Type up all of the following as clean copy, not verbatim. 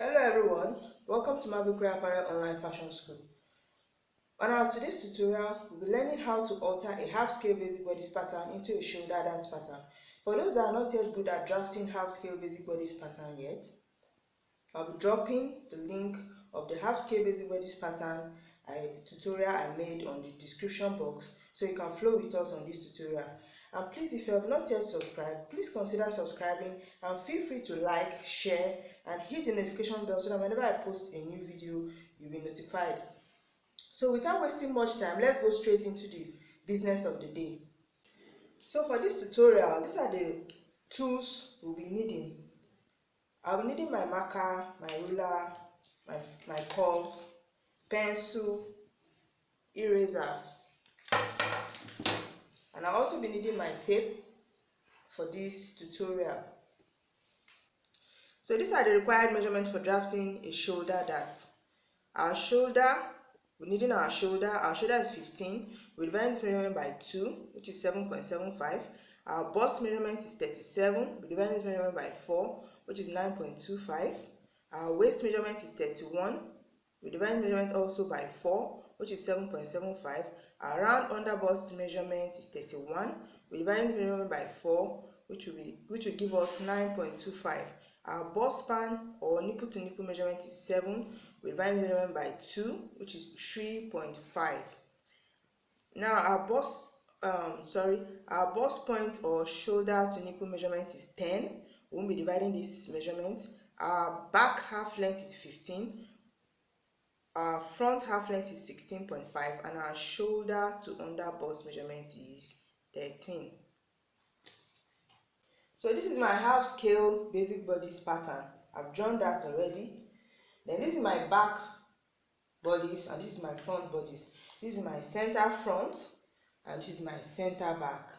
Hello everyone, welcome to Marvel Apparel Online Fashion School. On our today's tutorial, we'll be learning how to alter a half-scale basic bodice pattern into a shoulder dart pattern. For those that are not yet good at drafting half-scale basic bodice pattern yet, I'll be dropping the link of the half-scale basic bodice pattern tutorial I made on the description box so you can flow with us on this tutorial. And please, if you have not yet subscribed, please consider subscribing and feel free to like, share and hit the notification bell so that whenever I post a new video, you'll be notified. So without wasting much time, let's go straight into the business of the day. So for this tutorial, these are the tools we'll be needing. I'll be needing my marker, my ruler, my curve, pencil, eraser, and I'll also be needing my tape for this tutorial. So these are the required measurements for drafting a shoulder dart. Our shoulder, we're needing our shoulder is 15. We divide this measurement by 2, which is 7.75. Our bust measurement is 37. We divide this measurement by 4, which is 9.25. Our waist measurement is 31. We divide measurement also by 4, which is 7.75. Our round under bust measurement is 31. We divide measurement by 4, which will give us 9.25. Our bust span or nipple to nipple measurement is 7. We divide measurement by 2, which is 3.5. Now our bust point or shoulder to nipple measurement is 10. We won't be dividing this measurement. Our back half length is 15. Our front half length is 16.5 and our shoulder to under bust measurement is 13. So this is my half scale basic bodice pattern. I've drawn that already. Then this is my back bodice and this is my front bodice. This is my center front and this is my center back.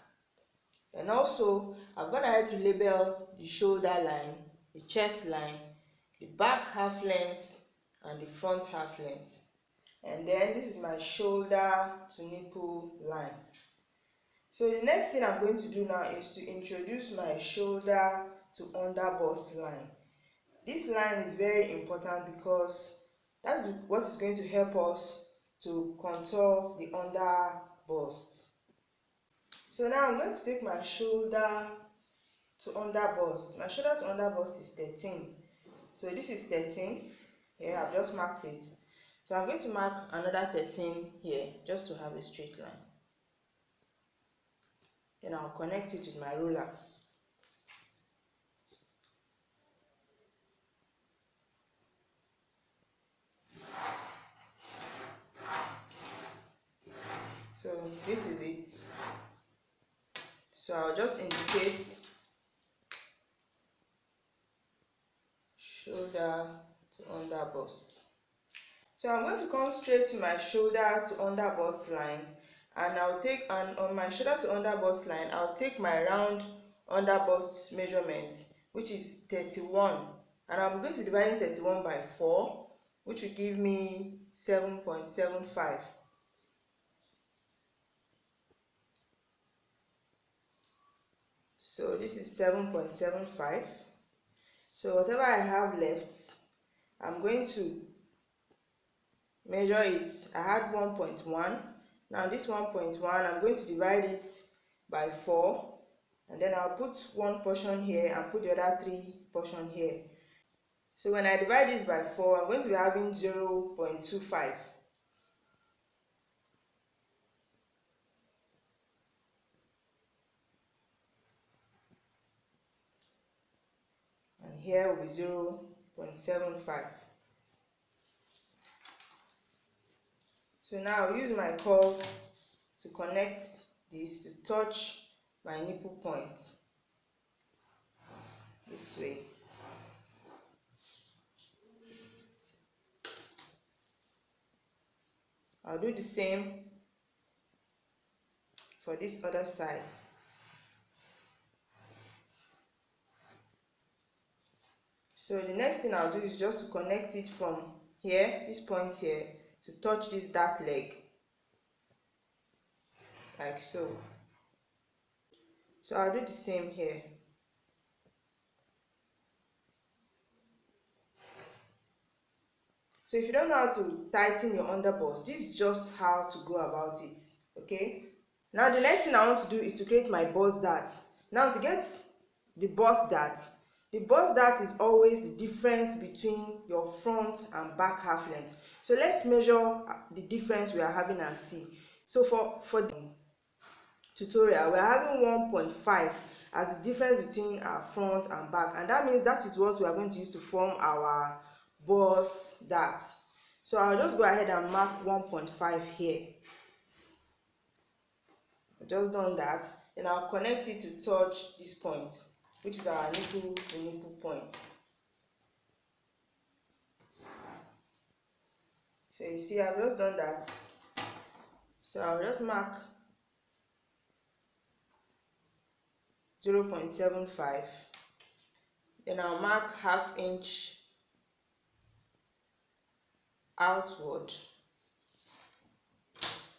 And also I've gone ahead to label the shoulder line, the chest line, the back half length and the front half length. And then this is my shoulder to nipple line. So the next thing I'm going to do now is to introduce my shoulder to under bust line. This line is very important because that's what is going to help us to contour the under bust. So now I'm going to take my shoulder to under bust. My shoulder to under bust is 13. So this is 13. Here I've just marked it. So I'm going to mark another 13 here just to have a straight line. Then I'll connect it with my ruler. So this is it. So I'll just indicate shoulder to under bust. So I'm going to come straight to my shoulder to under bust line, and on my shoulder to under bust line, I'll take my round under bust measurement, which is 31, and I'm going to be dividing 31 by 4, which will give me 7.75. So this is 7.75. So whatever I have left, I'm going to measure it. I had 1.1. Now this 1.1, I'm going to divide it by 4, and then I'll put one portion here and put the other 3 portion here. So when I divide this by 4, I'm going to be having 0.25. And here will be 0.75. So now I'll use my curve to connect this to touch my nipple point this way. I'll do the same for this other side. So the next thing I'll do is just to connect it from here, this point here, to touch this dart leg, like so. So I'll do the same here. So if you don't know how to tighten your underbust, this is just how to go about it. Okay, now the next thing I want to do is to create my bust dart. Now to get the bust dart is always the difference between your front and back half length. So let's measure the difference we are having and see. So for the tutorial, we are having 1.5 as the difference between our front and back, and that means that is what we are going to use to form our bust dart. So I'll just go ahead and mark 1.5 here. I've just done that. Then I'll connect it to touch this point, which is our nipple to nipple point. So you see, I've just done that. So I'll just mark 0.75. Then I'll mark ½ inch outward.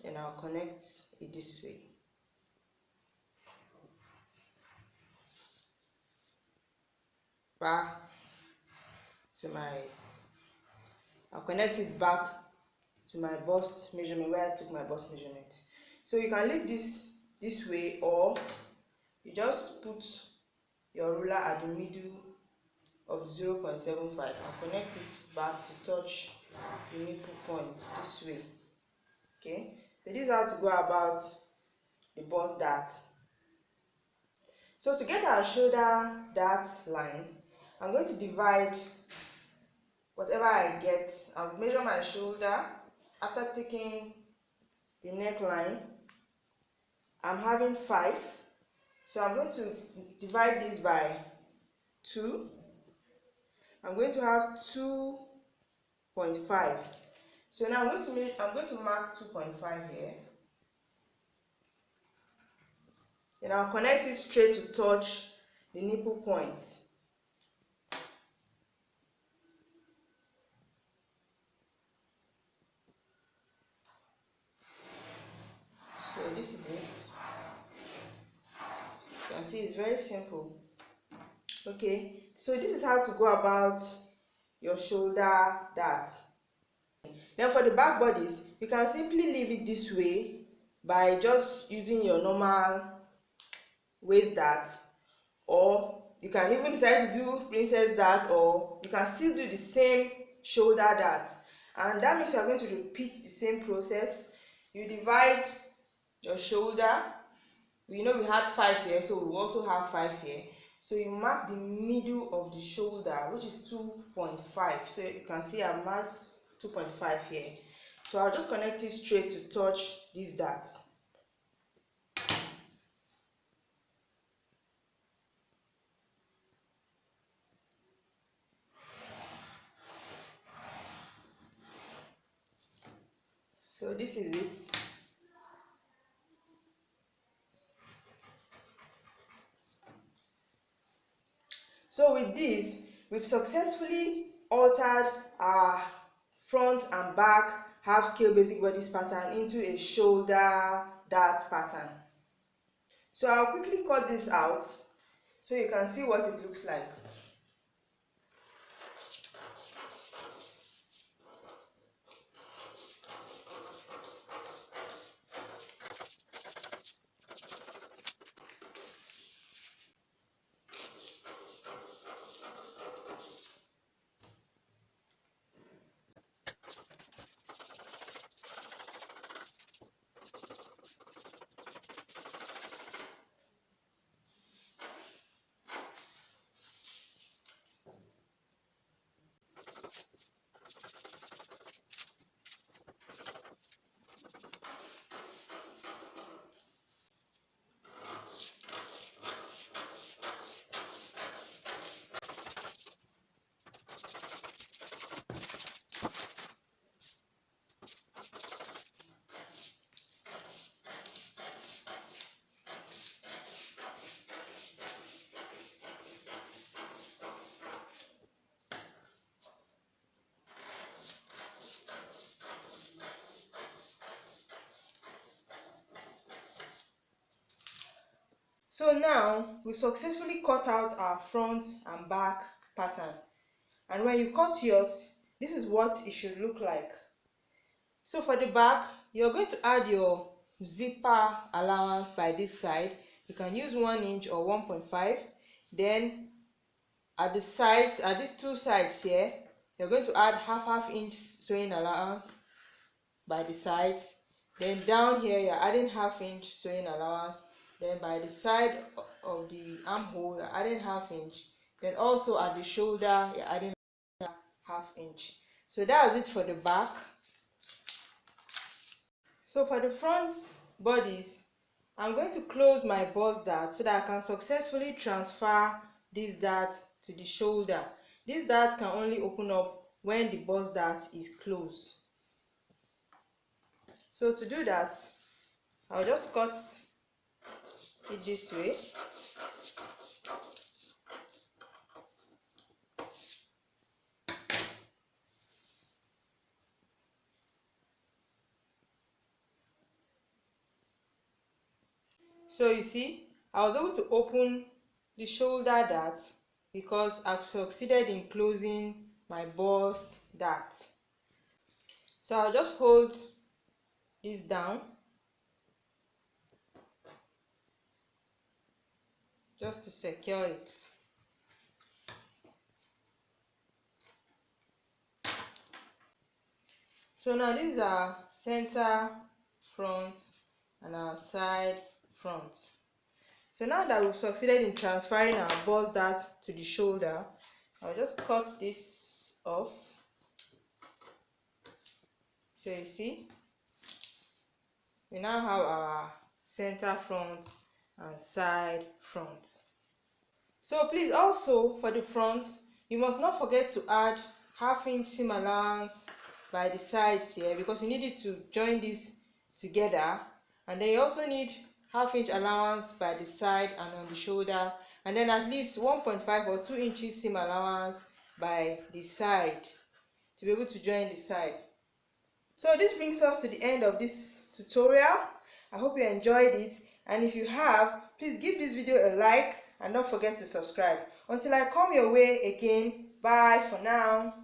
Then I'll connect it this way. Back to I'll connect it back to my bust measurement, where I took my bust measurement. So you can leave this way, or you just put your ruler at the middle of 0.75 and connect it back to touch the nipple point this way. Okay, so this is how to go about the bust dart. So to get our shoulder dart line, I'm going to divide whatever I get. I'll measure my shoulder after taking the neckline. I'm having 5, so I'm going to divide this by 2. I'm going to have 2.5. So now I'm going to mark 2.5 here. Then I'll connect it straight to touch the nipple point. So this is it. As you can see, it's very simple. Okay, so this is how to go about your shoulder dart. Then for the back bodice, you can simply leave it this way by just using your normal waist dart, or you can even decide to do princess dart, or you can still do the same shoulder dart, and that means you are going to repeat the same process. You divide your shoulder. We know we had 5 here, so we also have 5 here. So you mark the middle of the shoulder, which is 2.5. So you can see I marked 2.5 here. So I'll just connect it straight to touch this dart. So this is it. So with this, we've successfully altered our front and back half scale basic bodice pattern into a shoulder dart pattern. So I'll quickly cut this out so you can see what it looks like. So now we've successfully cut out our front and back pattern, and when you cut yours, This is what it should look like. So for the back, you're going to add your zipper allowance by this side. You can use 1 inch or 1.5. Then at the sides, at these two sides here, you're going to add half inch sewing allowance by the sides. Then down here, you're adding ½ inch sewing allowance. Then by the side of the armhole, you're adding ½ inch. Then also at the shoulder, you're adding ½ inch. So that's it for the back. So for the front bodice, I'm going to close my bust dart so that I can successfully transfer this dart to the shoulder. This dart can only open up when the bust dart is closed. So to do that, I'll just cut it this way. So you see, I was able to open the shoulder dart because I've succeeded in closing my bust dart. So I'll just hold this down just to secure it. So now these are center front and our side front. So now that we've succeeded in transferring our bust dart to the shoulder, I'll just cut this off. So you see, we now have our center front and side front. So please, also for the front, you must not forget to add ½ inch seam allowance by the sides here, because you need it to join this together. And then you also need ½ inch allowance by the side and on the shoulder, and then at least 1.5 or 2 inches seam allowance by the side to be able to join the side. So this brings us to the end of this tutorial. I hope you enjoyed it, and if you have, please give this video a like and don't forget to subscribe. Until I come your way again, bye for now.